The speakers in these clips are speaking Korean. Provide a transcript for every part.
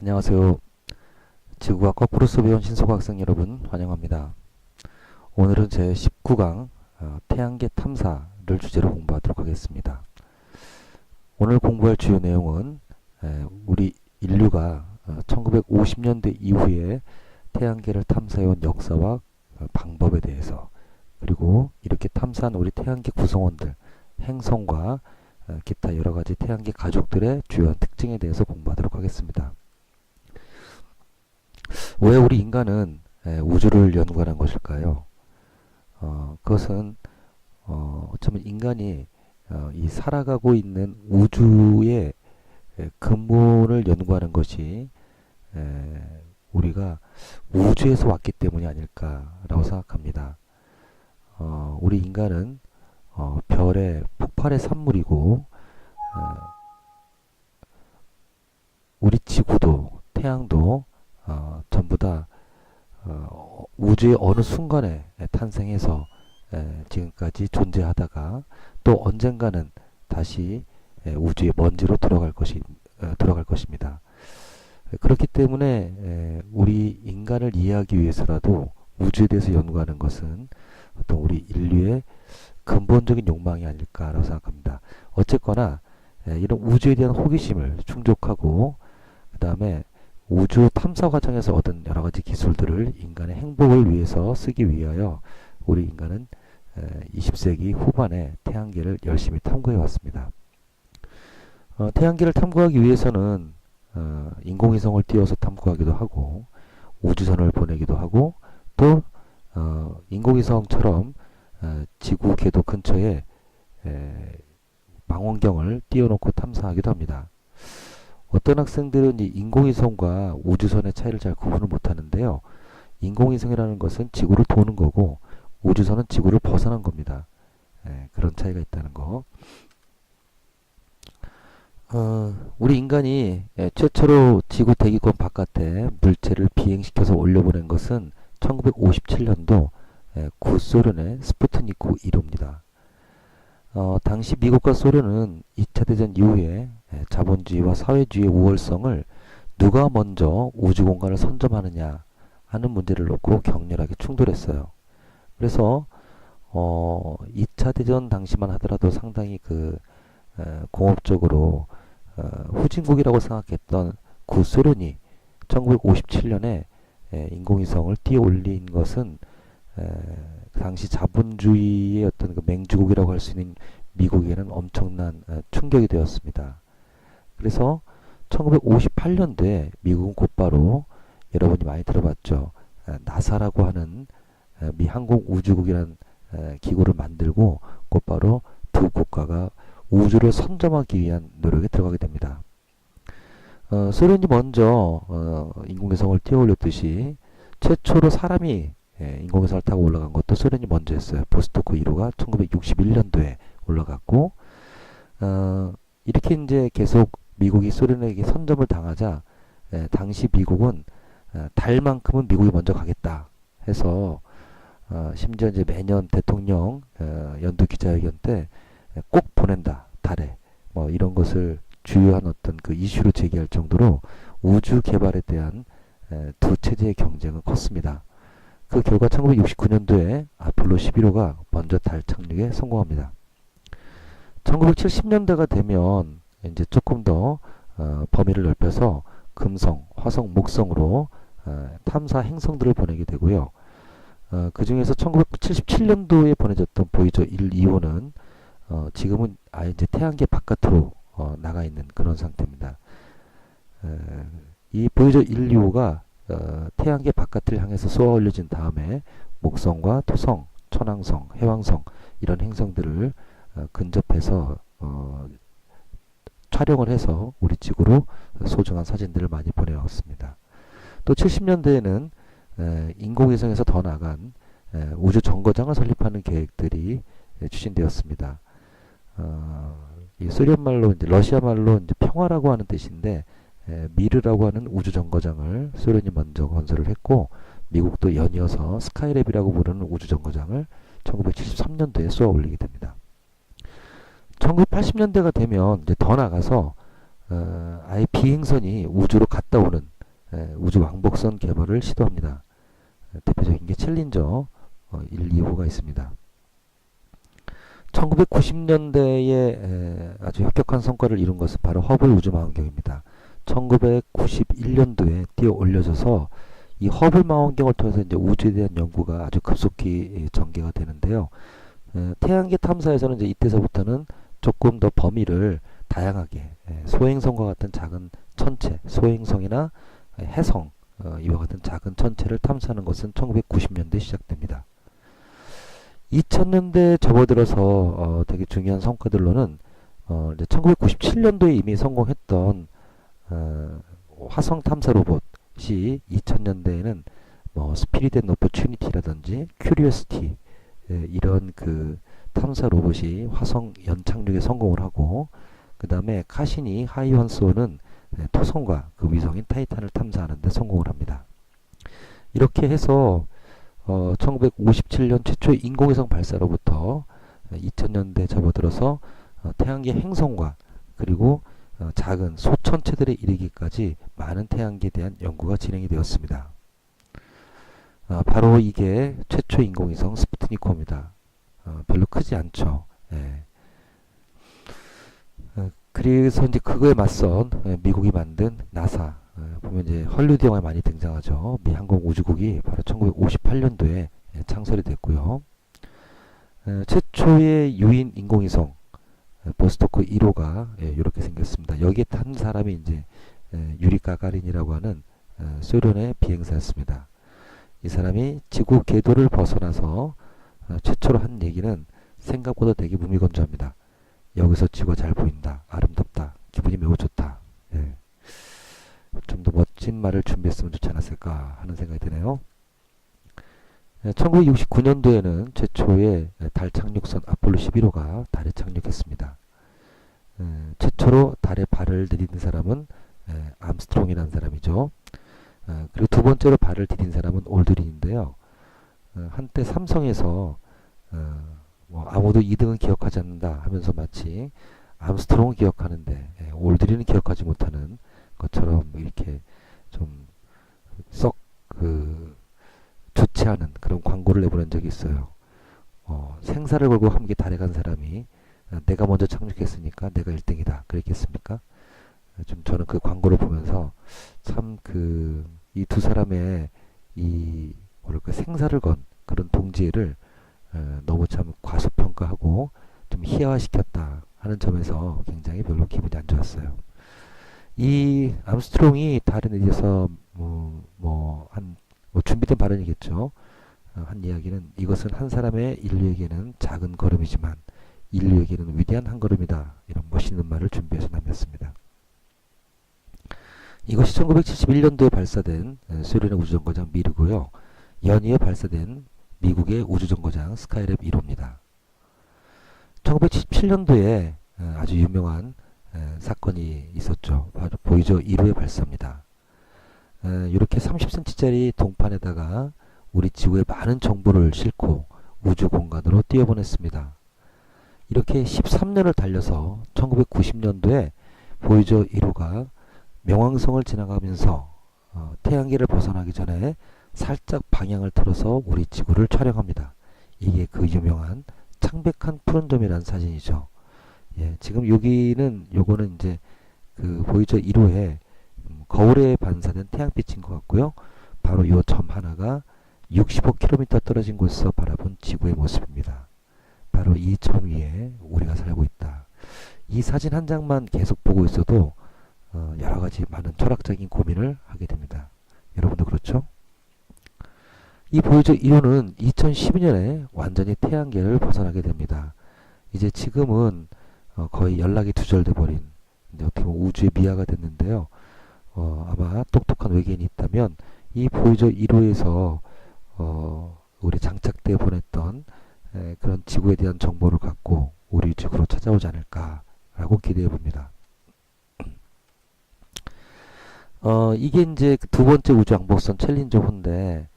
안녕하세요. 지구가 거꾸로 배운 신소가 학생 여러분 환영합니다. 오늘은 제 19강 태양계 탐사를 주제로 공부하도록 하겠습니다. 오늘 공부할 주요 내용은 우리 인류가 1950년대 이후에 태양계를 탐사해온 역사와 방법에 대해서, 그리고 이렇게 탐사한 우리 태양계 구성원들, 행성과 기타 여러가지 태양계 가족들의 주요한 특징에 대해서 공부하도록 하겠습니다. 왜 우리 인간은 우주를 연구하는 것일까요? 그것은 어쩌면 인간이 이 살아가고 있는 우주의 근본을 연구하는 것이 우리가 우주에서 왔기 때문이 아닐까라고 생각합니다. 우리 인간은 별의 폭발의 산물이고, 우리 지구도 태양도 전부 다 우주의 어느 순간에 탄생해서 지금까지 존재하다가 또 언젠가는 다시 우주의 먼지로 들어갈 것입니다. 그렇기 때문에 우리 인간을 이해하기 위해서라도 우주에 대해서 연구하는 것은 어떤 우리 인류의 근본적인 욕망이 아닐까라고 생각합니다. 어쨌거나 이런 우주에 대한 호기심을 충족하고, 그 다음에 우주 탐사 과정에서 얻은 여러 가지 기술들을 인간의 행복을 위해서 쓰기 위하여 우리 인간은 20세기 후반에 태양계를 열심히 탐구해 왔습니다. 태양계를 탐구하기 위해서는 인공위성을 띄워서 탐구하기도 하고, 우주선을 보내기도 하고, 또 인공위성처럼 지구 궤도 근처에 망원경을 띄워놓고 탐사하기도 합니다. 어떤 학생들은 이 인공위성과 우주선의 차이를 잘 구분을 못하는데요. 인공위성이라는 것은 지구를 도는 거고, 우주선은 지구를 벗어난 겁니다. 그런 차이가 있다는 거. 우리 인간이 최초로 지구 대기권 바깥에 물체를 비행시켜서 올려보낸 것은 1957년도 구소련의 스푸트니크 1호입니다. 당시 미국과 소련은 2차 대전 이후에 자본주의와 사회주의의 우월성을 누가 먼저 우주공간을 선점하느냐 하는 문제를 놓고 격렬하게 충돌했어요. 그래서 2차 대전 당시만 하더라도 상당히 공업적으로 후진국이라고 생각했던 구소련이 1957년에 인공위성을 띄워 올린 것은 당시 자본주의의 어떤 맹주국이라고 할 수 있는 미국에는 엄청난 충격이 되었습니다. 그래서 1958년도에 미국은 곧바로, 여러분이 많이 들어봤죠, 나사라고 하는 미 항공우주국이라는 기구를 만들고 곧바로 두 국가가 우주를 선점하기 위한 노력에 들어가게 됩니다. 소련이 먼저 인공위성을 띄워 올렸듯이 최초로 사람이 인공위성을 타고 올라간 것도 소련이 먼저 했어요. 보스토크 1호가 1961년도에 올라갔고, 이렇게 이제 계속 미국이 소련에게 선점을 당하자 당시 미국은 달만큼은 미국이 먼저 가겠다 해서 심지어 이제 매년 대통령 연두 기자회견 때 꼭 보낸다 달에, 뭐 이런 것을 주요한 어떤 이슈로 제기할 정도로 우주 개발에 대한 두 체제의 경쟁은 컸습니다. 그 결과 1969년도에 아폴로 11호가 먼저 달 착륙에 성공합니다. 1970년대가 되면 이제 조금 더 범위를 넓혀서 금성, 화성, 목성으로 탐사 행성들을 보내게 되고요. 그 중에서 1977년도에 보내졌던 보이저 1, 2호는 지금은 아예 이제 태양계 바깥으로 나가 있는 그런 상태입니다. 이 보이저 1, 2호가 태양계 바깥을 향해서 쏘아 올려진 다음에 목성과 토성, 천왕성, 해왕성 이런 행성들을 근접해서 촬영을 해서 우리 지구로 소중한 사진들을 많이 보내왔습니다. 또 70년대에는 인공위성에서 더 나간 우주 정거장을 설립하는 계획들이 추진되었습니다. 이 소련 말로, 이제 러시아 말로 이제 평화라고 하는 뜻인데, 미르라고 하는 우주 정거장을 소련이 먼저 건설을 했고, 미국도 연이어서 스카이랩이라고 부르는 우주 정거장을 1973년도에 쏘아 올리게 됩니다. 1980년대가 되면 이제 더 나가서 아예 비행선이 우주로 갔다 오는 우주 왕복선 개발을 시도합니다. 대표적인 게 챌린저 1, 2호가 있습니다. 1990년대에 아주 혁혁한 성과를 이룬 것은 바로 허블 우주망원경입니다. 1991년도에 띄어 올려져서 이 허블 망원경을 통해서 이제 우주에 대한 연구가 아주 급속히 전개가 되는데요. 태양계 탐사에서는 이제 이때서부터는 조금 더 범위를 다양하게 소행성과 같은 작은 천체, 소행성이나 해성 이와 같은 작은 천체를 탐사하는 것은 1990년대에 시작됩니다. 2000년대 접어들어서 되게 중요한 성과들로는 이제 1997년도에 이미 성공했던 화성 탐사 로봇이 2000년대에는 뭐 스피릿 앤 오퍼튜니티라든지 큐리오시티 이런 그 탐사 로봇이 화성 연착륙에 성공을 하고, 그 다음에 카시니 하이원스호는 토성과 그 위성인 타이탄을 탐사하는 데 성공을 합니다. 이렇게 해서 1957년 최초의 인공위성 발사로부터 2000년대 접어들어서 태양계 행성과 그리고 작은 소천체들에 이르기까지 많은 태양계에 대한 연구가 진행이 되었습니다. 바로 이게 최초 인공위성 스푸트니크호입니다. 별로 크지 않죠. 그래서 이제 그거에 맞선 미국이 만든 나사, 보면 이제 헐리우드 영화에 많이 등장하죠. 미 항공우주국이 바로 1958년도에 창설이 됐고요. 최초의 유인 인공위성 보스토크 1호가 이렇게 생겼습니다. 여기에 탄 사람이 이제 유리 가가린이라고 하는 소련의 비행사였습니다. 이 사람이 지구 궤도를 벗어나서 최초로 한 얘기는 생각보다 되게 무미건조합니다. 여기서 지구가 잘 보인다, 아름답다, 기분이 매우 좋다. 좀 더 멋진 말을 준비했으면 좋지 않았을까 하는 생각이 드네요. 1969년도에는 최초의 달 착륙선 아폴로 11호가 달에 착륙했습니다. 최초로 달에 발을 디딘 사람은 암스트롱이라는 사람이죠. 그리고 두 번째로 발을 디딘 사람은 올드린인데요. 한때 삼성에서 뭐 아무도 2등은 기억하지 않는다 하면서 마치 암스트롱을 기억하는데 올드린은 기억하지 못하는 것처럼 이렇게 좀 썩 좋지 않은 그런 광고를 내보낸 적이 있어요. 생사를 걸고 함께 달에 간 사람이 내가 먼저 착륙했으니까 내가 1등이다 그랬겠습니까? 좀 저는 그 광고를 보면서 참 이 두 사람의 이 뭐랄까 생사를 건 그런 동지애를 너무 참 과소평가하고 좀 희화화시켰다 하는 점에서 굉장히 별로 기분이 안 좋았어요. 이 암스트롱이 달에 내려서 준비된 발언이겠죠. 한 이야기는 이것은 한 사람의 인류에게는 작은 걸음이지만 인류에게는 위대한 한 걸음이다. 이런 멋있는 말을 준비해서 남겼습니다. 이것이 1971년도에 발사된 소련의 우주정거장 미르고요. 연이어 발사된 미국의 우주정거장 스카이랩 1호입니다. 1977년도에 아주 유명한 사건이 있었죠. 바로 보이저 1호의 발사입니다. 이렇게 30cm짜리 동판에다가 우리 지구의 많은 정보를 싣고 우주 공간으로 띄워보냈습니다. 이렇게 13년을 달려서 1990년도에 보이저 1호가 명왕성을 지나가면서 태양계를 벗어나기 전에 살짝 방향을 틀어서 우리 지구를 촬영합니다. 이게 그 유명한 창백한 푸른 점이라는 사진이죠. 지금 요거는 이제 그 보이저 1호에 거울에 반사된 태양빛인 것 같고요. 바로 요 점 하나가 65km 떨어진 곳에서 바라본 지구의 모습입니다. 바로 이 점 위에 우리가 살고 있다. 이 사진 한 장만 계속 보고 있어도 여러 가지 많은 철학적인 고민을 하게 됩니다. 여러분도 그렇죠? 이 보이저 1호는 2012년에 완전히 태양계를 벗어나게 됩니다. 이제 지금은 거의 연락이 두절돼 버린 어떻게 보면 우주의 미아가 됐는데요. 아마 똑똑한 외계인이 있다면 이 보이저 1호에서 우리 장착대에 보냈던 그런 지구에 대한 정보를 갖고 우리 지구로 찾아오지 않을까라고 기대해 봅니다. 이게 이제 두 번째 우주왕복선 챌린저호인데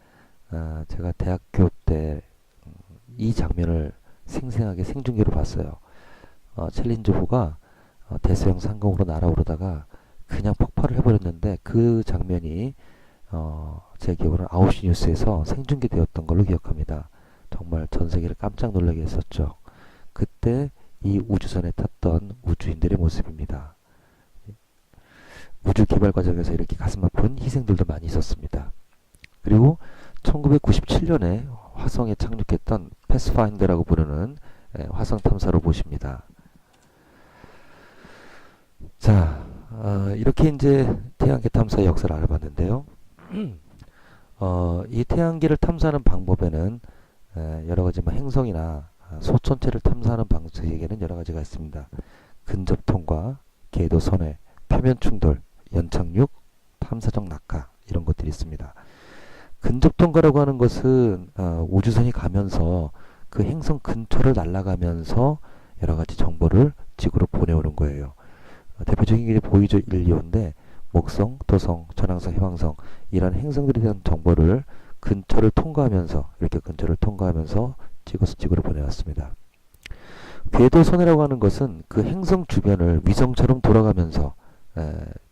제가 대학교 때 이 장면을 생생하게 생중계로 봤어요. 챌린저호가 대서양 상공으로 날아오르다가 그냥 폭발을 해버렸는데 그 장면이 제 기억으로는 9시 뉴스에서 생중계되었던 걸로 기억합니다. 정말 전 세계를 깜짝 놀라게 했었죠. 그때 이 우주선에 탔던 우주인들의 모습입니다. 우주 개발 과정에서 이렇게 가슴 아픈 희생들도 많이 있었습니다. 그리고 1997년에 화성에 착륙했던 패스파인더라고 부르는 화성 탐사 로봇입니다. 자, 이렇게 이제 태양계 탐사의 역사를 알아봤는데요. 이 태양계를 탐사하는 방법에는 여러 가지 뭐 행성이나 소천체를 탐사하는 방식에는 여러 가지가 있습니다. 근접 통과, 궤도 선회, 표면 충돌, 연착륙, 탐사적 낙하 이런 것들이 있습니다. 근접 통과라고 하는 것은 우주선이 가면서 그 행성 근처를 날아가면서 여러 가지 정보를 지구로 보내오는 거예요. 대표적인 게 보이저 1, 2호인데 목성, 토성, 천왕성, 해왕성 이런 행성들에 대한 정보를 근처를 통과하면서 이렇게 근처를 통과하면서 찍어서 지구로 보내왔습니다. 궤도선이라고 하는 것은 그 행성 주변을 위성처럼 돌아가면서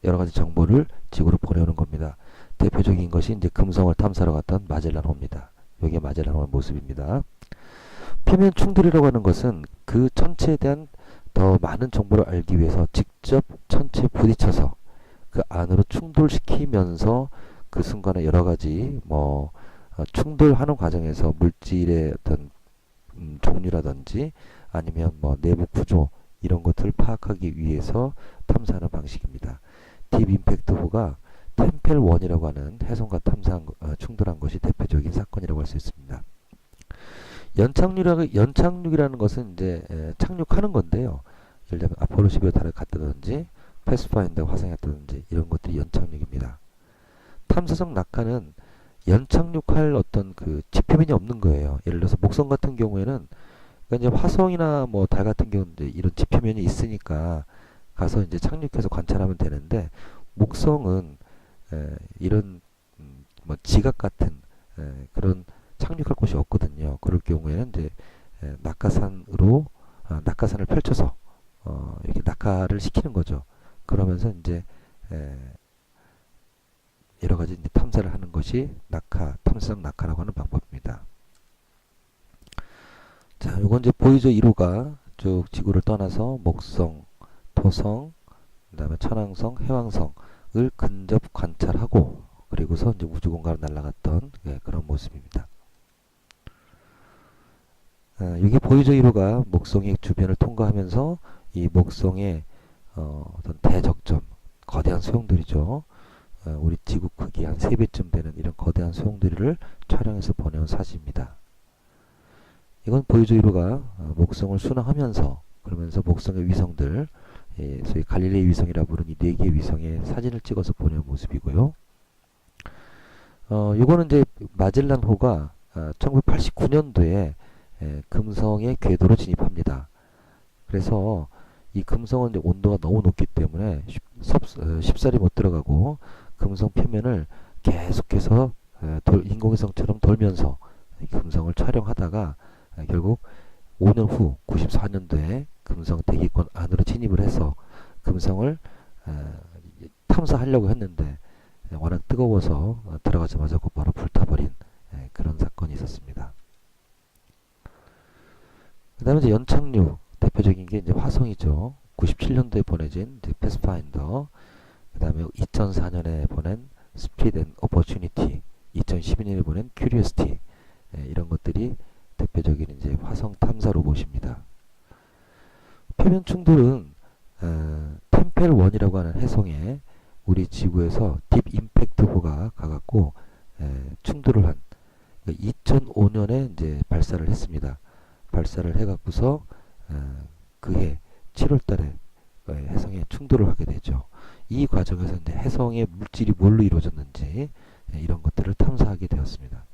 여러 가지 정보를 지구로 보내오는 겁니다. 대표적인 것이 이제 금성을 탐사하러 갔던 마젤란호입니다. 여기에 마젤란호의 모습입니다. 표면 충돌이라고 하는 것은 그 천체에 대한 더 많은 정보를 알기 위해서 직접 천체에 부딪혀서 그 안으로 충돌시키면서 그 순간에 여러 가지 충돌하는 과정에서 물질의 어떤 종류라든지 아니면 내부 구조 이런 것들을 파악하기 위해서 탐사하는 방식입니다. 딥 임팩트호가 템펠1이라고 하는 해성과 충돌한 것이 대표적인 사건이라고 할 수 있습니다. 연착륙이라는 것은 이제 착륙하는 건데요. 예를 들면 아폴로 11호 달에 갔다든지 패스파인더 화성에 갔다든지 이런 것들이 연착륙입니다. 탐사적 낙하는 연착륙할 어떤 그 지표면이 없는 거예요. 예를 들어서 목성 같은 경우에는 그러니까 이제 화성이나 달 같은 경우는 이제 이런 지표면이 있으니까 가서 이제 착륙해서 관찰하면 되는데 목성은 이런 지각 같은 그런 착륙할 곳이 없거든요. 그럴 경우에는 이제 낙하산을 펼쳐서 이렇게 낙하를 시키는 거죠. 그러면서 이제 여러 가지 이제 탐사를 하는 것이 탐사적 낙하라고 하는 방법입니다. 자, 요건 이제 보이저 1호가 쭉 지구를 떠나서 목성, 토성, 그다음에 천왕성, 해왕성을 근접 관찰하고 그리고서 이제 우주 공간으로 날아갔던 그런 모습입니다. 여기 보이저 1호가 목성의 주변을 통과하면서 이 목성의 어떤 대적점, 거대한 소용돌이죠. 우리 지구 크기 한 3배쯤 되는 이런 거대한 소용돌이를 촬영해서 보내온 사진입니다. 이건 보이저 1호가 목성을 순항하면서 그러면서 목성의 위성들, 소위 갈릴레이 위성이라 부르는 이 4개의 위성의 사진을 찍어서 보내온 모습이고요. 이거는 이제 마젤란호가 1989년도에 금성의 궤도로 진입합니다. 그래서 이 금성은 이제 온도가 너무 높기 때문에 쉽사리 못 들어가고 금성 표면을 계속해서 인공위성처럼 돌면서 금성을 촬영하다가 결국 5년 후 94년도에 금성 대기권 안으로 진입을 해서 금성을 탐사하려고 했는데 워낙 뜨거워서 들어가자마자 곧바로 불타버린 그런 사건이 있었습니다. 그 다음에 이제 연착륙 대표적인 게 이제 화성이죠. 97년도에 보내진 이제 패스파인더, 그 다음에 2004년에 보낸 스피드 앤 오퍼튜니티, 2012년에 보낸 큐리오시티 이런 것들이 대표적인 이제 화성 탐사 로봇입니다. 표면 충돌은 템펠1이라고 하는 해성에 우리 지구에서 딥 임팩트호가 가갖고 충돌을 한 2005년에 이제 발사를 했습니다. 발사를 해갖고서 그해 7월달에 해성에 충돌을 하게 되죠. 이 과정에서 이제 해성의 물질이 뭘로 이루어졌는지 이런 것들을 탐사하게 되었습니다.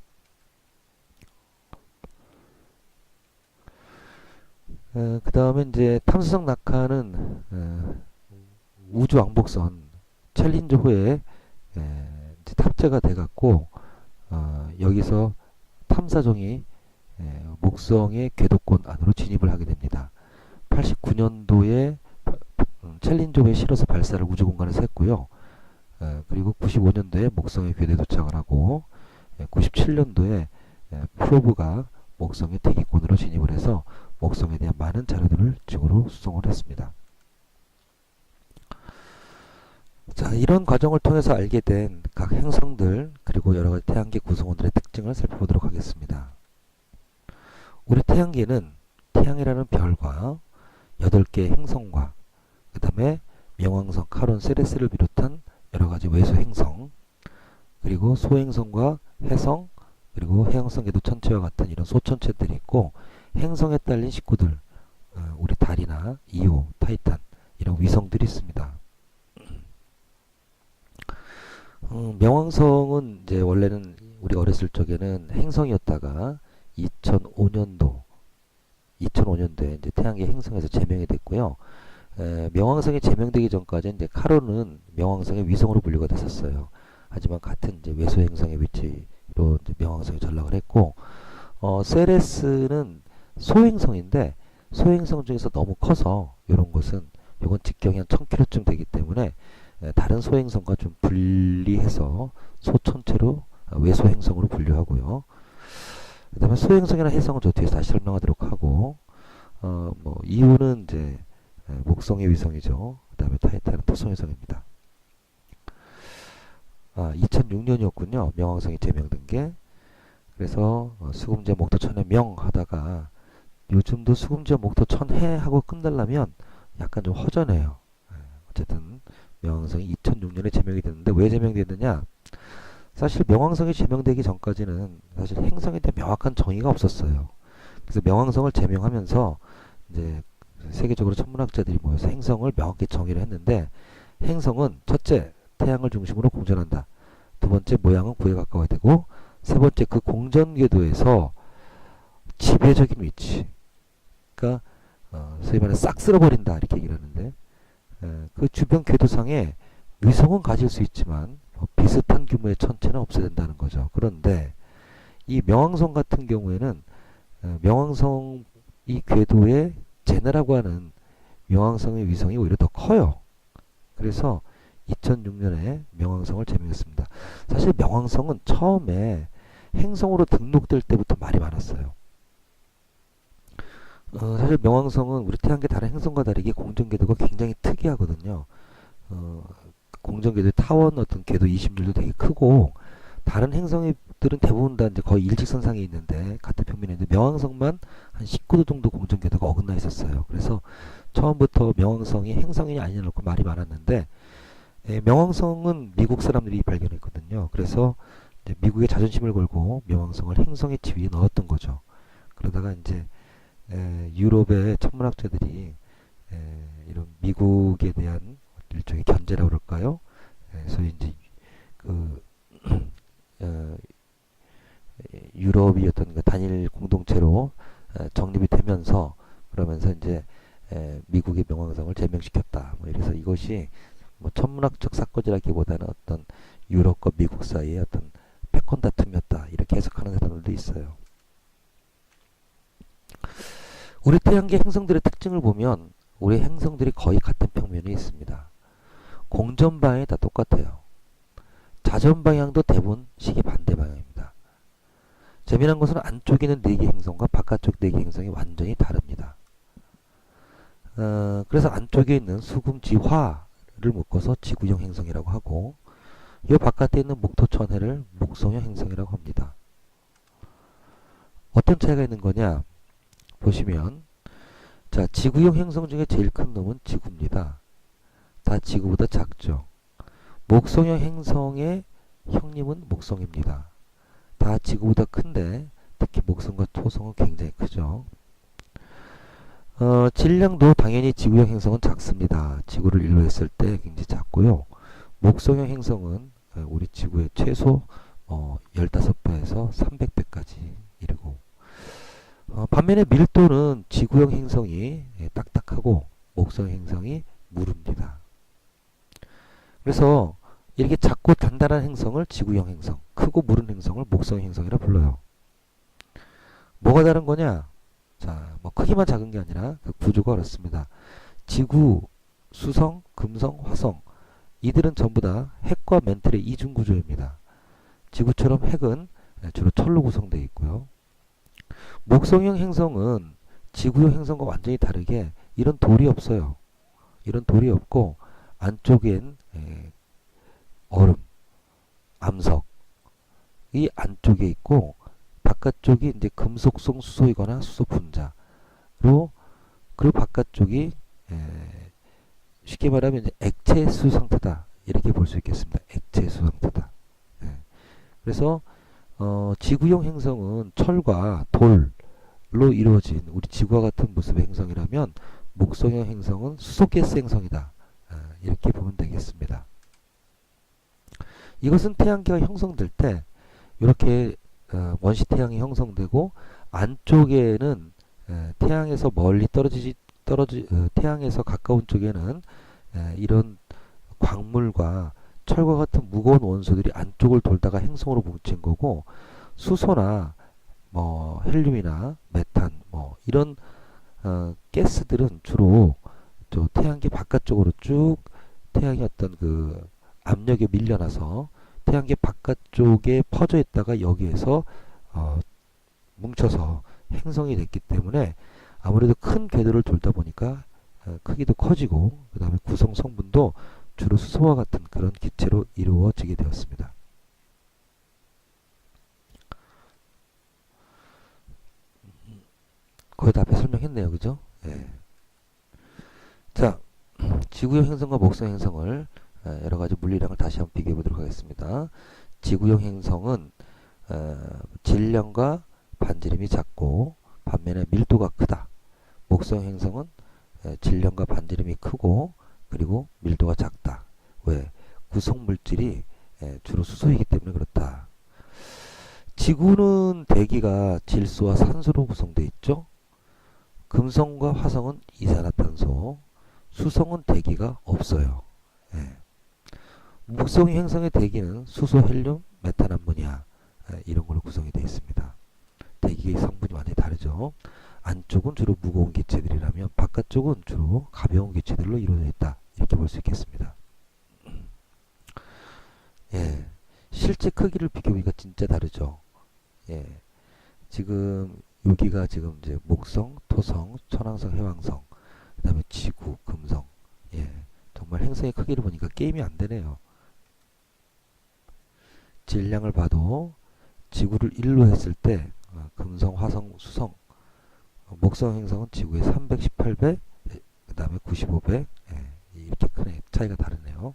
그 다음에 이제 탐사적 낙하는 우주 왕복선 챌린저호에 이제 탑재가 돼갖고 여기서 탐사정이 목성의 궤도권 안으로 진입을 하게 됩니다. 89년도에 챌린저호에 실어서 발사를 우주 공간에서 했고요. 그리고 95년도에 목성의 궤도에 도착을 하고 97년도에 프로브가 목성의 대기권으로 진입을 해서 목성에 대한 많은 자료들을 지구로 수송을 했습니다. 자, 이런 과정을 통해서 알게 된 각 행성들 그리고 여러가지 태양계 구성원들의 특징을 살펴보도록 하겠습니다. 우리 태양계는 태양이라는 별과 8개의 행성과 그 다음에 명왕성, 카론, 세레스를 비롯한 여러가지 외소 행성 그리고 소행성과 해성 그리고 해왕성 궤도 천체와 같은 이런 소천체들이 있고 행성에 딸린 식구들 우리 달이나 이오, 타이탄 이런 위성들이 있습니다. 명왕성은 이제 원래는 우리 어렸을 적에는 행성이었다가 2005년도에 이제 태양계 행성에서 제명이 됐고요. 명왕성이 제명되기 전까지 이제 카론은 명왕성의 위성으로 분류가 됐었어요. 하지만 같은 이제 외소 행성의 위치로 이제 명왕성이 전락을 했고, 세레스는 소행성인데 소행성 중에서 너무 커서 이런 것은 이건 직경이 한 1000km쯤 되기 때문에 다른 소행성과 좀 분리해서 소천체로 외소 행성으로 분류하고요. 그 다음에 소행성이나 해성은 저 뒤에서 다시 설명하도록 하고, 이유는 이제 목성의 위성이죠. 그 다음에 타이탄은 토성위성입니다. 2006년이었군요. 명왕성이 제명된 게. 그래서 수금제 목토천해 명 하다가 요즘도 수금제 목토천해 하고 끝내려면 약간 좀 허전해요. 어쨌든 명왕성이 2006년에 제명이 됐는데 왜 제명이 됐느냐? 사실 명왕성이 제명되기 전까지는 사실 행성에 대한 명확한 정의가 없었어요. 그래서 명왕성을 제명하면서 이제 세계적으로 천문학자들이 모여서 행성을 명확히 정의를 했는데 행성은 첫째, 태양을 중심으로 공전한다. 두 번째, 모양은 구에 가까워야 되고 세 번째, 그 공전 궤도에서 지배적인 위치 그러니까 소위 말해 싹 쓸어버린다 이렇게 얘기를 하는데 그 주변 궤도상에 위성은 가질 수 있지만 비슷한 규모의 천체는 없어야 된다는 거죠. 그런데 이 명왕성 같은 경우에는 명왕성 이 궤도의 제네라고 하는 명왕성의 위성이 오히려 더 커요. 그래서 2006년에 명왕성을 제명했습니다. 사실 명왕성은 처음에 행성으로 등록될 때부터 말이 많았어요. 사실 명왕성은 우리 태양계 다른 행성과 다르게 공전궤도가 굉장히 특이하거든요. 공전궤도의 타원 어떤 궤도 이심률도 되게 크고 다른 행성들은 대부분 다 이제 거의 일직선상에 있는데 같은 평면에 있는데 명왕성만 한 19도 정도 공전궤도가 어긋나 있었어요. 그래서 처음부터 명왕성이 행성이 아니냐고 말이 많았는데 명왕성은 미국 사람들이 발견했거든요. 그래서 이제 미국의 자존심을 걸고 명왕성을 행성의 지위에 넣었던 거죠. 그러다가 이제 유럽의 천문학자들이 이런 미국에 대한 일종의 견제라고 그럴까요? 소위 이제 그 유럽이 어떤 그 단일 공동체로 정립이 되면서 그러면서 이제 미국의 명왕성을 제명시켰다. 뭐 이래서 이것이 뭐 천문학적 사건이라기보다는 어떤 유럽과 미국 사이의 어떤 패권 다툼이었다. 이렇게 해석하는 사람들도 있어요. 우리 태양계 행성들의 특징을 보면 우리 행성들이 거의 같은 평면에 있습니다. 공전 방향이 다 똑같아요. 자전 방향도 대부분 시계 반대 방향입니다. 재미난 것은 안쪽에 있는 4개 행성과 바깥쪽 4개 행성이 완전히 다릅니다. 그래서 안쪽에 있는 수금지화를 묶어서 지구형 행성이라고 하고 이 바깥에 있는 목토천해를 목성형 행성이라고 합니다. 어떤 차이가 있는 거냐? 보시면 자, 지구형 행성 중에 제일 큰 놈은 지구입니다. 다 지구보다 작죠. 목성형 행성의 형님은 목성입니다. 다 지구보다 큰데 특히 목성과 토성은 굉장히 크죠. 질량도 당연히 지구형 행성은 작습니다. 지구를 일로 했을 때 굉장히 작고요. 목성형 행성은 우리 지구의 최소 15배에서 300배까지 이르고 반면에 밀도는 지구형 행성이 딱딱하고 목성 행성이 무릅니다. 그래서 이렇게 작고 단단한 행성을 지구형 행성, 크고 무른 행성을 목성 행성이라 불러요. 뭐가 다른 거냐? 자, 뭐 크기만 작은 게 아니라 그 구조가 그렇습니다. 지구 수성, 금성, 화성 이들은 전부 다 핵과 멘틀의 이중 구조입니다. 지구처럼 핵은 주로 철로 구성되어 있고요. 목성형 행성은 지구형 행성과 완전히 다르게 이런 돌이 없어요. 이런 돌이 없고 안쪽엔 얼음, 암석 이 안쪽에 있고 바깥쪽이 이제 금속성 수소이거나 수소 분자로 그리고 바깥쪽이 쉽게 말하면 이제 액체수 상태다 이렇게 볼 수 있겠습니다. 액체수 상태다. 그래서 지구형 행성은 철과 돌로 이루어진 우리 지구와 같은 모습의 행성이라면 목성형 행성은 수소가스 행성이다. 이렇게 보면 되겠습니다. 이것은 태양계가 형성될 때 이렇게 원시 태양이 형성되고 안쪽에는 태양에서 멀리 태양에서 가까운 쪽에는 이런 광물과 철과 같은 무거운 원소들이 안쪽을 돌다가 행성으로 뭉친 거고 수소나 뭐 헬륨이나 메탄 뭐 이런 가스들은 주로 저 태양계 바깥쪽으로 쭉 태양의 어떤 그 압력에 밀려나서 태양계 바깥쪽에 퍼져 있다가 여기에서 뭉쳐서 행성이 됐기 때문에 아무래도 큰 궤도를 돌다 보니까 크기도 커지고 그 다음에 구성 성분도 주로 수소와 같은 그런 기체로 이루어지게 되었습니다. 거의 다 앞에 설명했네요. 그죠? 예. 자, 지구형 행성과 목성 행성을 여러가지 물리량을 다시 한번 비교해 보도록 하겠습니다. 지구형 행성은 질량과 반지름이 작고 반면에 밀도가 크다. 목성 행성은 질량과 반지름이 크고 그리고 밀도가 작다. 왜? 구성 물질이 주로 수소이기 때문에 그렇다. 지구는 대기가 질소와 산소로 구성되어 있죠. 금성과 화성은 이산화탄소, 수성은 대기가 없어요. 목성의 행성의 대기는 수소, 헬륨, 메탄, 암모니아 이런 걸로 구성이 되어 있습니다. 대기의 성분이 완전히 다르죠. 안쪽은 주로 무거운 기체들이라면 바깥쪽은 주로 가벼운 기체들로 이루어져 있다. 이렇게 볼 수 있겠습니다. 실제 크기를 비교하기가 진짜 다르죠. 지금 여기가 지금 이제 목성, 토성, 천왕성, 해왕성, 그 다음에 지구, 금성. 정말 행성의 크기를 보니까 게임이 안 되네요. 질량을 봐도 지구를 1로 했을 때 금성, 화성, 수성, 목성 행성은 지구의 318배, 그 다음에 95배 이렇게 큰 차이가 다르네요.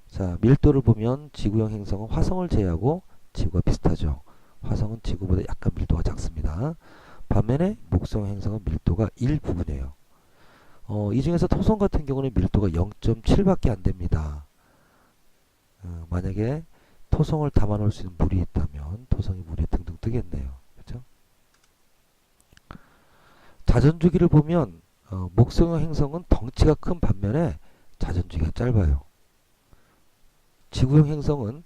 자, 밀도를 보면 지구형 행성은 화성을 제외하고 지구와 비슷하죠. 화성은 지구보다 약간 밀도가 작습니다. 반면에 목성 행성은 밀도가 1부분이에요. 이 중에서 토성 같은 경우는 밀도가 0.7밖에 안 됩니다. 만약에 토성을 담아 놓을 수 있는 물이 있다면 토성이 물에 등등 뜨겠네요. 그렇죠? 자전주기를 보면 목성형 행성은 덩치가 큰 반면에 자전주기가 짧아요. 지구형 행성은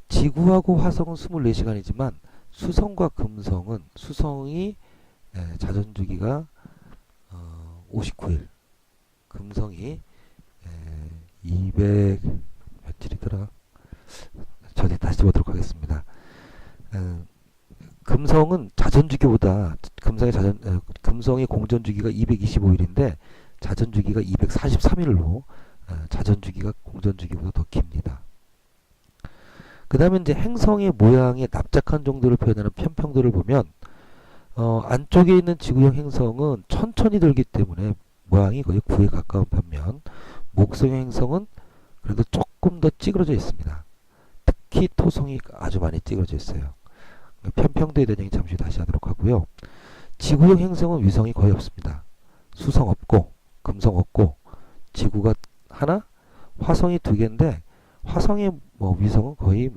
지구하고 화성은 24시간이지만 수성과 금성은 수성이 자전주기가 59일, 금성이 200 며칠이더라. 저기 다시 보도록 하겠습니다. 금성은 자전주기보다 금성의 공전주기가 225일인데 자전주기가 243일로 자전주기가 공전주기보다 더 깁니다. 그 다음에 이제 행성의 모양의 납작한 정도를 표현하는 편평도를 보면 안쪽에 있는 지구형 행성은 천천히 돌기 때문에 모양이 거의 9에 가까운 반면 목성형 행성은 그래도 조금 더 찌그러져 있습니다. 특히 토성이 아주 많이 찌그러져 있어요. 편평도에 대한 얘기 잠시 다시 하도록 하고요. 지구형 행성은 위성이 거의 없습니다. 수성 없고 금성 없고 지구가 하나, 화성이 2개인데 화성의 위성은 거의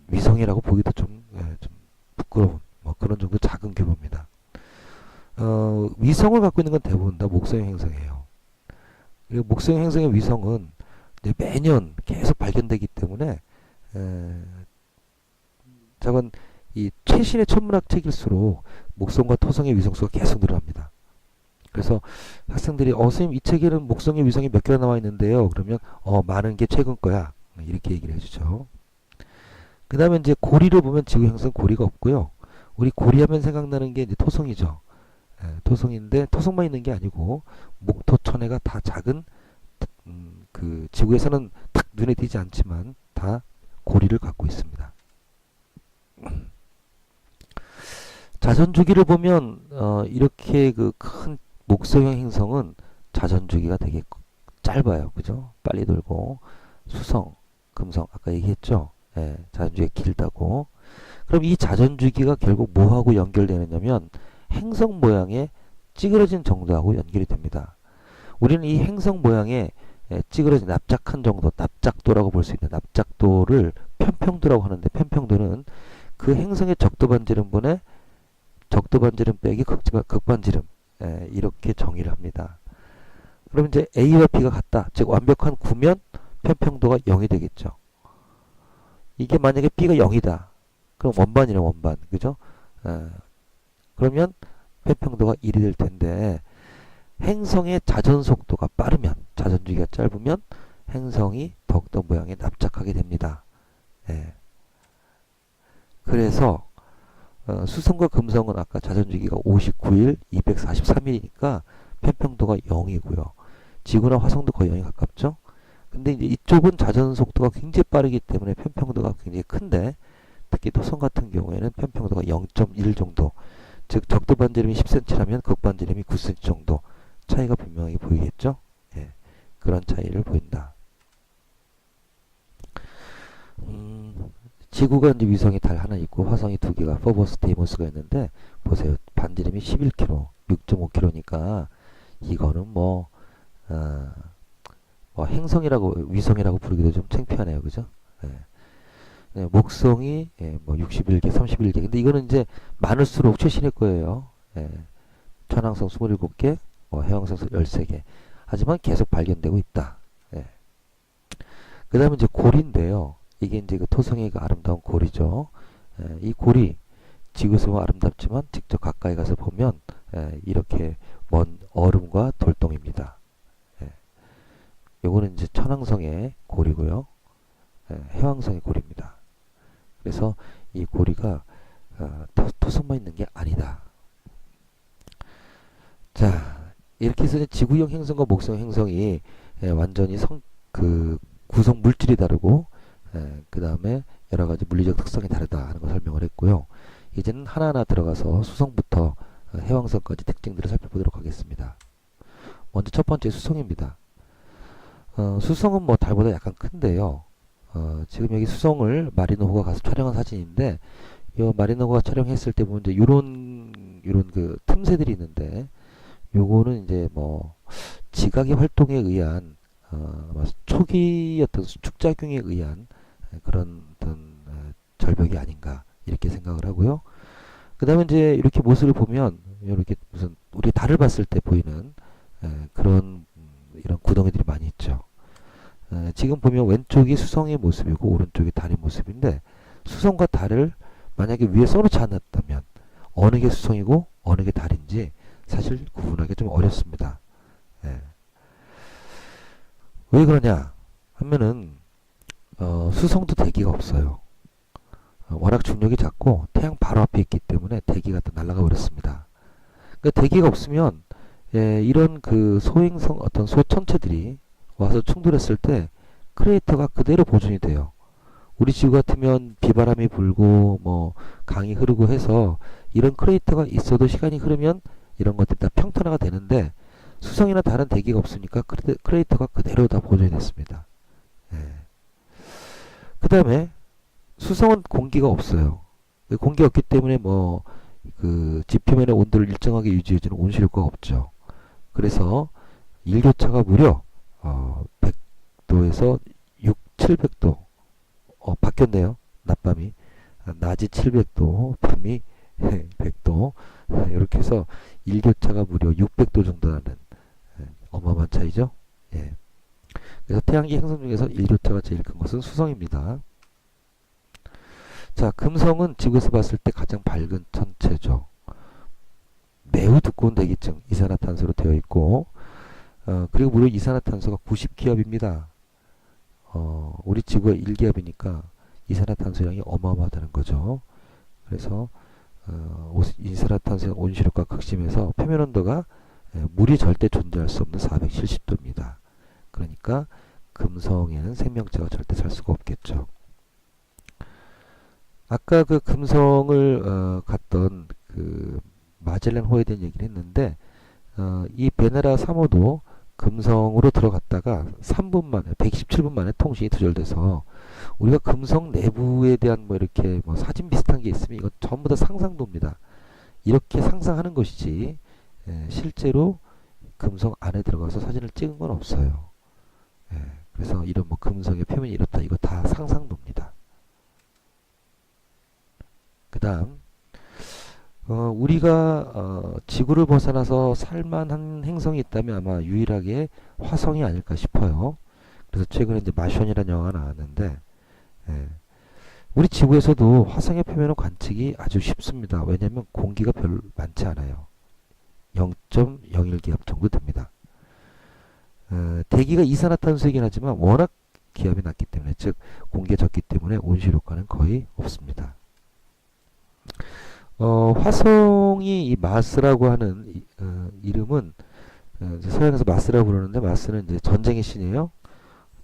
위성이라고 보기도 좀 부끄러운 그런 정도 작은 규모입니다. 위성을 갖고 있는 건 대부분 다 목성형 행성이에요. 그리고 목성형 행성의 위성은 이제 매년 계속 발견되기 때문에 저건 이 최신의 천문학 책일수록 목성과 토성의 위성수가 계속 늘어납니다. 그래서 학생들이 선생님 이 책에는 목성의 위성이 몇 개가 나와 있는데요. 그러면 많은 게 최근 거야. 이렇게 얘기를 해주죠. 그 다음에 이제 고리를 보면 지구 형성 고리가 없고요. 우리 고리하면 생각나는 게 이제 토성이죠. 토성인데 토성만 있는 게 아니고 목토 천해가 다 작은 그 지구에서는 딱 눈에 띄지 않지만 다 고리를 갖고 있습니다. 자전 주기를 보면 이렇게 그 큰 목성형 행성은 자전 주기가 되게 짧아요. 그죠? 빨리 돌고 수성, 금성 아까 얘기했죠. 자전 주기가 길다고. 그럼 이 자전 주기가 결국 뭐하고 연결되느냐면 행성 모양의 찌그러진 정도하고 연결이 됩니다. 우리는 이 행성 모양의 찌그러진 납작한 정도, 납작도라고 볼 수 있는 납작도를 편평도라고 하는데, 편평도는 그 행성의 적도 반지름분의 적도 반지름 빼기 극반지름, 이렇게 정의를 합니다. 그럼 이제 A와 B가 같다, 즉 완벽한 구면 편평도가 0이 되겠죠. 이게 만약에 B가 0이다. 그럼 원반이네, 원반. 그죠? 그러면 편평도가 1이 될 텐데, 행성의 자전 속도가 빠르면, 자전 주기가 짧으면 행성이 더욱더 모양이 납작하게 됩니다. 그래서 수성과 금성은 아까 자전 주기가 59일, 243일이니까 편평도가 0이고요. 지구나 화성도 거의 0에 가깝죠. 근데 이제 이쪽은 자전 속도가 굉장히 빠르기 때문에 편평도가 굉장히 큰데, 특히 토성 같은 경우에는 편평도가 0.1 정도, 즉 적도 반지름이 10cm라면 극반지름이 9cm 정도 차이가 분명히 보이겠죠. 그런 차이를 보인다. 지구가 이제 위성이 달 하나 있고 화성이 두 개가 포버스 데이모스가 있는데, 보세요. 반지름이 11km, 6.5km니까 이거는 행성이라고 위성이라고 부르기도 좀 창피하네요. 그죠? 목성이 61개, 31개. 근데 이거는 이제 많을수록 최신의 거예요. 천왕성 27개, 해왕성 13개. 하지만 계속 발견되고 있다. 그 다음에 이제 고리인데요. 이게 이제 그 토성의 그 아름다운 고리죠. 이 고리, 지구에서 보면 아름답지만 직접 가까이 가서 보면 이렇게 먼 얼음과 돌덩입니다. 요거는 이제 천왕성의 고리고요. 해왕성의 고리입니다. 그래서 이 고리가 토성만 있는 게 아니다. 자, 이렇게 해서 지구형 행성과 목성 행성이 완전히 구성 물질이 다르고, 그 다음에 여러 가지 물리적 특성이 다르다 하는 걸 설명을 했고요. 이제는 하나하나 들어가서 수성부터 해왕성까지 특징들을 살펴보도록 하겠습니다. 먼저 첫 번째 수성입니다. 수성은 달보다 약간 큰데요. 지금 여기 수성을 마리노호가 가서 촬영한 사진인데, 이 마리노호가 촬영했을 때 보면 이제 요런 그 틈새들이 있는데, 요거는 이제 지각의 활동에 의한 초기 어떤 수축작용에 의한 그런 어떤 절벽이 아닌가 이렇게 생각을 하고요. 그 다음에 이제 이렇게 모습을 보면 이렇게 무슨 우리 달을 봤을 때 보이는 그런 이런 구덩이들이 많이 있죠. 지금 보면 왼쪽이 수성의 모습이고 오른쪽이 달의 모습인데, 수성과 달을 만약에 위에 써놓지 않았다면 어느 게 수성이고 어느 게 달인지 사실 구분하기 좀 어렵습니다. 왜 그러냐 하면은 수성도 대기가 없어요. 워낙 중력이 작고 태양 바로 앞에 있기 때문에 대기가 다 날아가 버렸습니다. 그러니까 대기가 없으면 이런 그 소행성 어떤 소천체들이 와서 충돌했을 때 크레이터가 그대로 보존이 돼요. 우리 지구 같으면 비바람이 불고 강이 흐르고 해서 이런 크레이터가 있어도 시간이 흐르면 이런 것들이 다 평탄화가 되는데, 수성이나 다른 대기가 없으니까 크레이터가 그대로 다 보존이 됐습니다. 그 다음에 수성은 공기가 없어요. 공기가 없기 때문에 그 지표면의 온도를 일정하게 유지해주는 온실효과가 없죠. 그래서 일교차가 무려 100도에서 700도 바뀌었네요. 낮밤이 낮이 700도, 밤이 100도, 이렇게 해서 일교차가 무려 600도 정도 나는 어마어마한 차이죠. 그래서 태양계 행성 중에서 일교차가 제일 큰 것은 수성입니다. 자, 금성은 지구에서 봤을 때 가장 밝은 천체죠. 매우 두꺼운 대기층 이산화탄소로 되어 있고, 그리고 무려 이산화탄소가 90기압입니다. 우리 지구가 1기압이니까 이산화탄소량이 어마어마하다는 거죠. 그래서 이산화탄소의 온실효과 극심해서 표면 온도가 물이 절대 존재할 수 없는 470도입니다. 그러니까 금성에는 생명체가 절대 살 수가 없겠죠. 아까 그 금성을 갔던 그 마젤란 호에 대한 얘기를 했는데, 이 베네라 3호도 금성으로 들어갔다가 3분 만에 127분 만에 통신이 두절돼서, 우리가 금성 내부에 대한 뭐 이렇게 뭐 사진 비슷한 게 있으면 이건 전부 다 상상도입니다. 이렇게 상상하는 것이지 실제로 금성 안에 들어가서 사진을 찍은 건 없어요. 그래서 이런 뭐 금성의 표면이 이렇다, 이거 다 상상도입니다. 그 다음 우리가 지구를 벗어나서 살만한 행성이 있다면 아마 유일하게 화성이 아닐까 싶어요. 그래서 최근에 이제 마션이라는 영화가 나왔는데, 우리 지구에서도 화성의 표면을 관측이 아주 쉽습니다. 왜냐하면 공기가 별로 많지 않아요. 0.01기압 정도 됩니다. 대기가 이산화탄소이긴 하지만 워낙 기압이 낮기 때문에, 즉 공기가 적기 때문에 온실효과는 거의 없습니다. 화성이 이 마스라고 하는 이름은 서양에서 마스라고 부르는데, 마스는 이제 전쟁의 신이에요.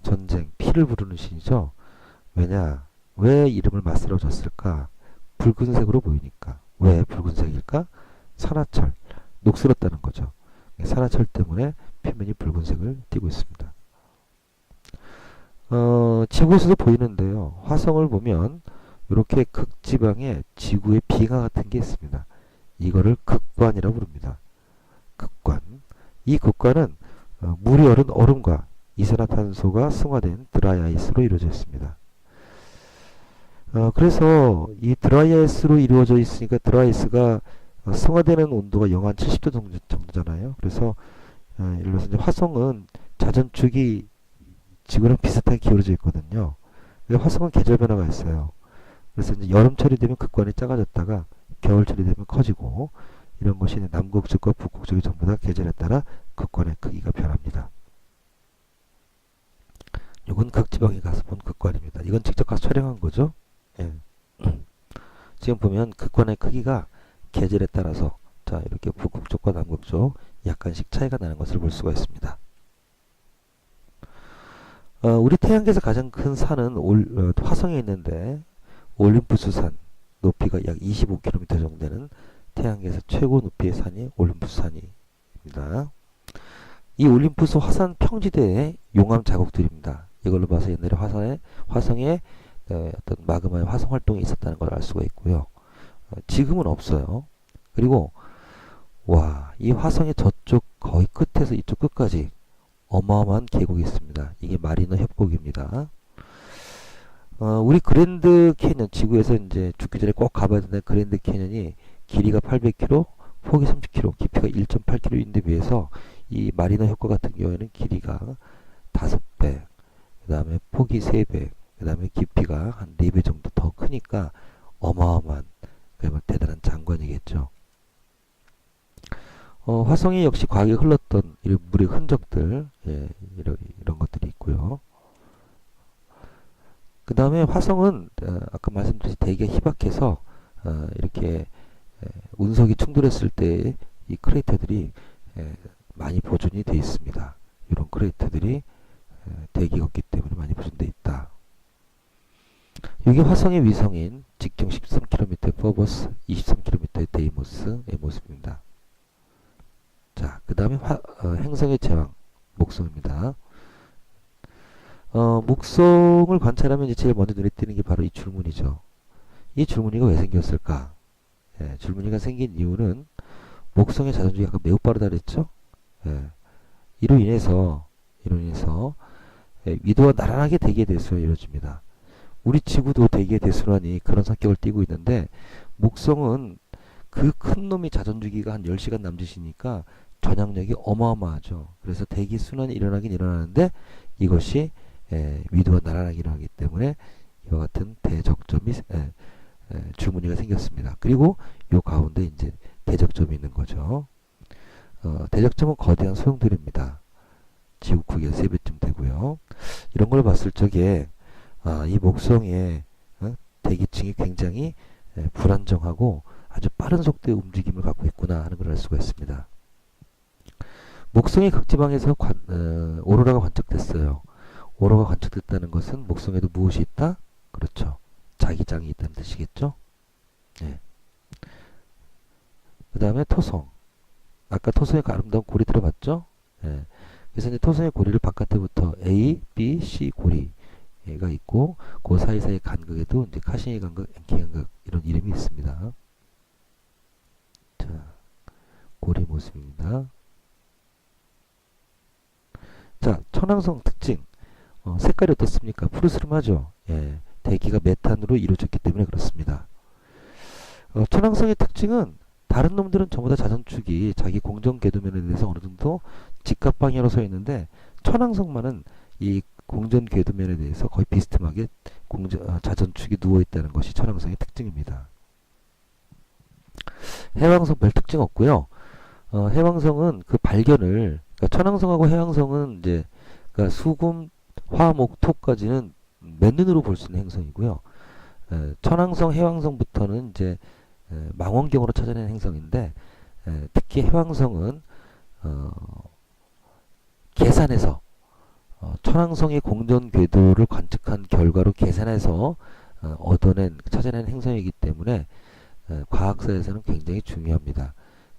전쟁, 피를 부르는 신이죠. 왜냐? 왜 이름을 마스라고 줬을까? 붉은색으로 보이니까. 왜 붉은색일까? 산화철, 녹슬었다는 거죠. 산화철 때문에 표면이 붉은색을 띠고 있습니다. 지구에서도 보이는데요. 화성을 보면 이렇게 극지방에 지구의 비가 같은 게 있습니다. 이거를 극관이라고 부릅니다. 극관. 이 극관은 물이 얼은 얼음과 이산화탄소가 승화된 드라이 아이스로 이루어져 있습니다. 그래서 이 드라이 아이스로 이루어져 있으니까 드라이 아이스가 승화되는 온도가 영하 70도 정도잖아요. 그래서 예를 들어서 이제 화성은 자전축이 지구랑 비슷하게 기울어져 있거든요. 화성은 계절 변화가 있어요. 그래서 이제 여름철이 되면 극관이 작아졌다가 겨울철이 되면 커지고, 이런 것이 남극쪽과 북극쪽이 전부 다 계절에 따라 극관의 크기가 변합니다. 이건 극지방에 가서 본 극관입니다. 이건 직접 가서 촬영한 거죠. 지금 보면 극관의 크기가 계절에 따라서 자 이렇게 북극쪽과 남극쪽 약간씩 차이가 나는 것을 볼 수가 있습니다. 우리 태양계에서 가장 큰 산은 화성에 있는데, 올림푸스 산, 높이가 약 25km 정도 되는 태양계에서 최고 높이의 산이 올림푸스 산입니다. 이 올림푸스 화산 평지대의 용암 자국들입니다. 이걸로 봐서 옛날에 화성에 어떤 마그마의 화성 활동이 있었다는 걸 알 수가 있고요. 지금은 없어요. 그리고 이 화성의 저쪽 거의 끝에서 이쪽 끝까지 어마어마한 계곡이 있습니다. 이게 마리너 협곡입니다. 우리 그랜드 캐년, 지구에서 이제 죽기 전에 꼭 가봐야 되는 그랜드 캐년이 길이가 800km, 폭이 30km, 깊이가 1.8km인데 비해서 이 마리너 협곡 같은 경우에는 길이가 5배, 그 다음에 폭이 3배, 그 다음에 깊이가 한 4배 정도 더 크니까 어마어마한, 그야말로 대단한 장관이겠죠. 화성에 역시 과거에 흘렀던 이런 물의 흔적들, 이런 것들이 있고요. 그 다음에 화성은 아까 말씀드렸듯이 대기가 희박해서 이렇게 운석이 충돌했을 때 이 크레이터들이 많이 보존이 되어 있습니다. 이런 크레이터들이 대기가 없기 때문에 많이 보존되어 있다. 이게 화성의 위성인 직경 13km 퍼버스, 23km의 데이모스의 모습입니다. 자, 그 다음에 행성의 제왕 목성입니다. 목성을 관찰하면 이제 제일 먼저 눈에 띄는 게 바로 이 줄무늬죠. 이 줄무늬가 왜 생겼을까? 줄무늬가 생긴 이유는 목성의 자전축이 매우 빠르다 그랬죠? 이로 인해서 위도가 나란하게 대기의 대수가 이루어집니다. 우리 지구도 대기의 대순환이 그런 성격을 띠고 있는데, 목성은 그 큰 놈이 자전주기가 한 10시간 남짓이니까 전향력이 어마어마하죠. 그래서 대기 순환이 일어나긴 일어나는데, 이것이 위도가 나란하게 일어나기 때문에 이와 같은 대적점이 줄무늬가 생겼습니다. 그리고 요 가운데 이제 대적점이 있는 거죠. 대적점은 거대한 소용돌이입니다. 지구 크기의 3배쯤 되고요. 이런 걸 봤을 적에 이 목성의 대기층이 굉장히 불안정하고 아주 빠른 속도의 움직임을 갖고 있구나 하는 걸 알 수가 있습니다. 목성의 극지방에서 오로라가 관측됐어요. 오로라가 관측됐다는 것은 목성에도 무엇이 있다? 그렇죠. 자기장이 있다는 뜻이겠죠. 네. 그 다음에 토성. 아까 토성의 아름다운 고리 들어봤죠? 네. 그래서 이제 토성의 고리를 바깥에부터 A, B, C 고리가 있고 그 사이사이 간극에도 이제 카시니 간극, 엔키 간극 이런 이름이 있습니다. 자, 고리 모습입니다. 자, 천왕성 특징. 색깔이 어떻습니까? 푸르스름하죠. 예, 대기가 메탄으로 이루어졌기 때문에 그렇습니다. 천왕성의 특징은 다른 놈들은 전부 다 자전축이 자기 공정 궤도면에 대해서 어느 정도 직각 방향으로 서 있는데 천왕성만은 이 공전 궤도면에 대해서 거의 비스듬하게 자전축이 누워 있다는 것이 천왕성의 특징입니다. 해왕성 별 특징 없고요. 해왕성은 그 발견을 그러니까 천왕성하고 해왕성은 이제 그러니까 수금, 화, 목, 토까지는 맨눈으로 볼 수 있는 행성이고요. 천왕성, 해왕성부터는 이제 망원경으로 찾아낸 행성인데 특히 해왕성은 계산해서 천왕성의 공전 궤도를 관측한 결과로 계산해서 찾아낸 행성이기 때문에 과학사에서는 굉장히 중요합니다.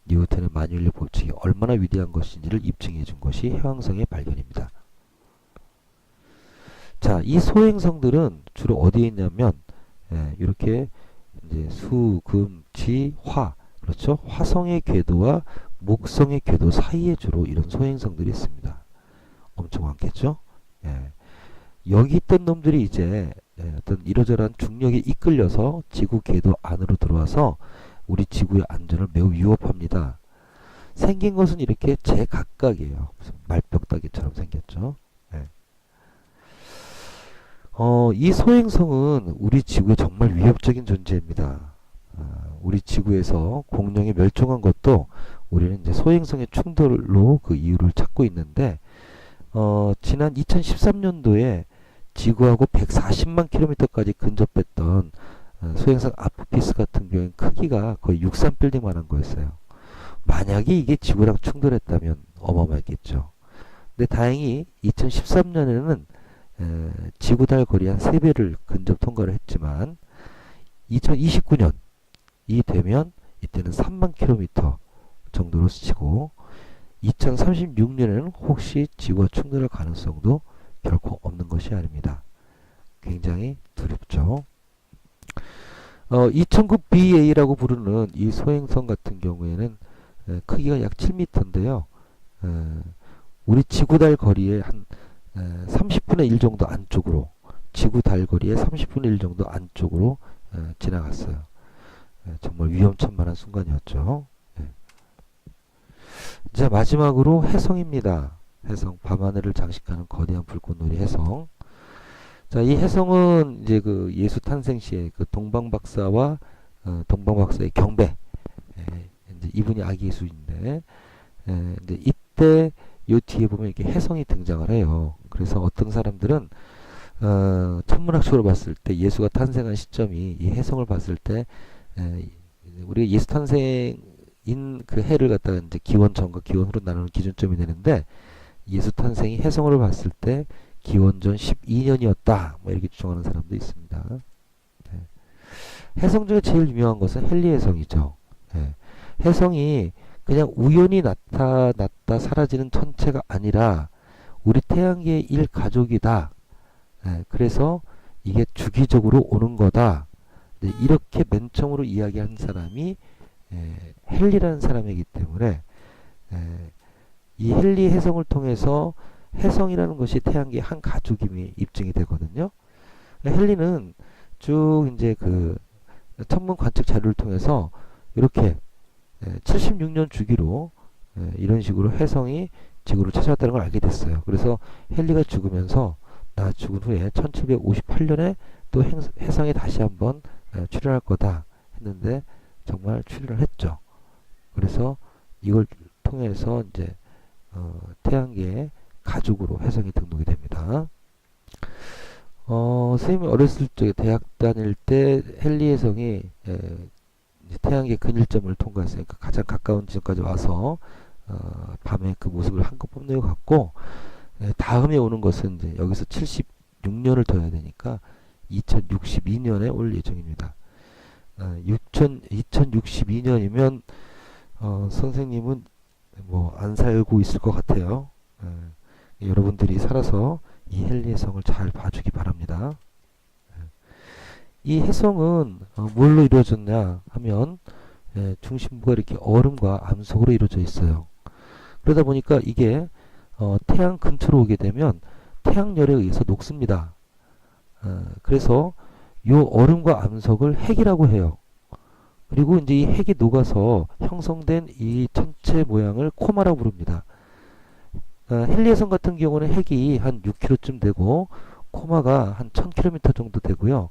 뉴턴의 만유인력 법칙이 얼마나 위대한 것인지를 입증해 준 것이 해왕성의 발견입니다. 자, 이 소행성들은 주로 어디에 있냐면 이렇게 이제 수, 금, 지, 화 그렇죠? 화성의 궤도와 목성의 궤도 사이에 주로 이런 소행성들이 있습니다. 엄청 많겠죠? 예. 여기 있던 놈들이 이제 어떤 이러저러한 중력에 이끌려서 지구 궤도 안으로 들어와서 우리 지구의 안전을 매우 위협합니다. 생긴 것은 이렇게 제각각이에요. 무슨 말벽다기처럼 생겼죠. 예. 이 소행성은 우리 지구에 정말 위협적인 존재입니다. 우리 지구에서 공룡이 멸종한 것도 우리는 이제 소행성의 충돌로 그 이유를 찾고 있는데 지난 2013년도에 지구하고 140만 킬로미터까지 근접했던 소행성 아프피스 같은 경우에는 크기가 거의 63빌딩만 한 거였어요. 만약에 이게 지구랑 충돌했다면 어마어마했겠죠. 근데 다행히 2013년에는 지구달 거리 한 3배를 근접 통과를 했지만 2029년이 되면 이때는 3만 킬로미터 정도로 치고 2036년에는 혹시 지구와 충돌할 가능성도 결코 없는 것이 아닙니다. 굉장히 두렵죠. 2009BA라고 부르는 이 소행성 같은 경우에는 크기가 약 7m인데요. 우리 지구달 거리의 한 30분의 1 정도 안쪽으로 지구달 거리의 30분의 1 정도 안쪽으로 지나갔어요. 정말 위험천만한 순간이었죠. 자, 마지막으로 해성입니다. 해성, 밤하늘을 장식하는 거대한 불꽃놀이 해성. 자, 이 해성은 이제 그 예수 탄생 시에 그 동방박사와 동방박사의 경배. 이제 이분이 아기 예수인데, 이제 이때 요 뒤에 보면 이렇게 해성이 등장을 해요. 그래서 어떤 사람들은 천문학적으로 봤을 때 예수가 탄생한 시점이 이 해성을 봤을 때 우리가 예수 탄생인 그 해를 갖다가 이제 기원 전과 기원 후로 나누는 기준점이 되는데 예수 탄생이 해성으로 봤을 때 기원전 12년이었다. 뭐 이렇게 주장하는 사람도 있습니다. 해성 중에 제일 유명한 것은 헨리 해성이죠. 해성이 그냥 우연히 나타났다 사라지는 천체가 아니라 우리 태양계의 일가족이다. 그래서 이게 주기적으로 오는 거다. 이렇게 맨 처음으로 이야기한 사람이 헨리라는 사람이기 때문에 이 헨리 해성을 통해서 해성이라는 것이 태양계의 한 가족임이 입증이 되거든요. 헨리는 쭉 이제 그 천문 관측 자료를 통해서 이렇게 76년 주기로 이런 식으로 해성이 지구를 찾아왔다는 걸 알게 됐어요. 그래서 헨리가 죽으면서 나 죽은 후에 1758년에 또 해성에 다시 한번 출현할 거다 했는데 정말 출현을 했죠. 그래서 이걸 통해서 이제 태양계 가족으로 혜성이 등록이 됩니다. 선생님이 어렸을 적에 대학 다닐 때 헨리 혜성이 이제 태양계 근일점을 통과했으니까 가장 가까운 지점까지 와서 밤에 그 모습을 한껏 뽐낸 것 같고, 다음에 오는 것은 이제 여기서 76년을 더 해야 되니까 2062년에 올 예정입니다. 2062년이면 선생님은 뭐 안 살고 있을 것 같아요. 여러분들이 살아서 이 헨리 혜성을 잘 봐주기 바랍니다. 이 혜성은 뭘로 이루어졌냐 하면 중심부가 이렇게 얼음과 암석으로 이루어져 있어요. 그러다 보니까 이게 태양 근처로 오게 되면 태양열에 의해서 녹습니다. 그래서 요 얼음과 암석을 핵이라고 해요. 그리고 이제 이 핵이 녹아서 형성된 이 천체 모양을 코마라고 부릅니다. 헨리 혜성 같은 경우는 핵이 한 6km쯤 되고 코마가 한 1000km 정도 되고요.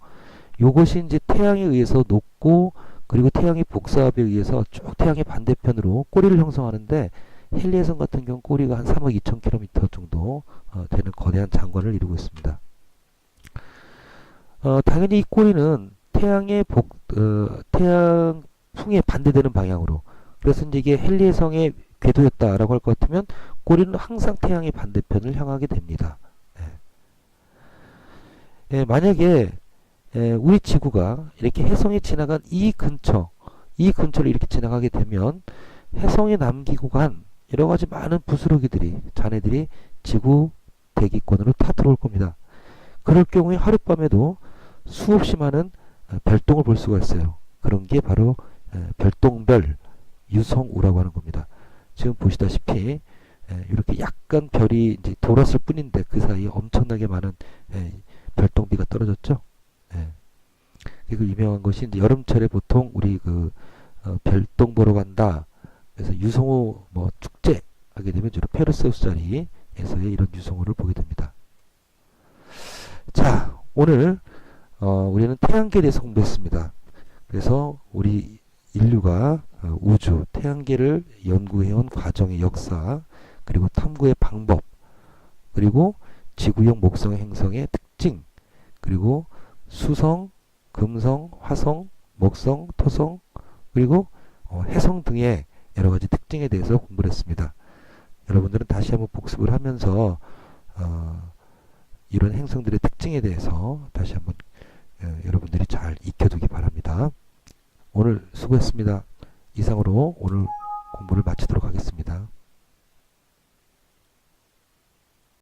요것이 이제 태양에 의해서 녹고, 그리고 태양의 복사압에 의해서 쭉 태양의 반대편으로 꼬리를 형성하는데, 헨리 혜성 같은 경우 꼬리가 한 3억 2000km 정도 되는 거대한 장관을 이루고 있습니다. 당연히 이 꼬리는 태양풍에 반대되는 방향으로, 그래서 이제 이게 헨리 혜성의 궤도였다라고 할 것 같으면 꼬리는 항상 태양의 반대편을 향하게 됩니다. 만약에 우리 지구가 이렇게 혜성이 지나간 이 근처를 이렇게 지나가게 되면 혜성에 남기고 간 여러가지 많은 부스러기들이, 잔해들이 지구 대기권으로 다 들어올 겁니다. 그럴 경우에 하룻밤에도 수없이 많은 별똥을 볼 수가 있어요. 그런 게 바로 별똥별, 유성우라고 하는 겁니다. 지금 보시다시피 이렇게 약간 별이 이제 돌았을 뿐인데 그 사이에 엄청나게 많은 별똥비가 떨어졌죠. 그리고 유명한 것이 이제 여름철에 보통 우리 그 별똥 보러 간다. 그래서 유성우 뭐 축제 하게 되면 주로 페르세우스 자리에서의 이런 유성우를 보게 됩니다. 자, 오늘 우리는 태양계에 대해서 공부했습니다. 그래서 우리 인류가 우주, 태양계를 연구해온 과정의 역사, 그리고 탐구의 방법, 그리고 지구형 목성 행성의 특징, 그리고 수성, 금성, 화성, 목성, 토성, 그리고 해성 등의 여러가지 특징에 대해서 공부를 했습니다. 여러분들은 다시 한번 복습을 하면서 이런 행성들의 특징에 대해서 다시 한번 여러분들이 잘 익혀두기 바랍니다. 오늘 수고했습니다. 이상으로 오늘 공부를 마치도록 하겠습니다.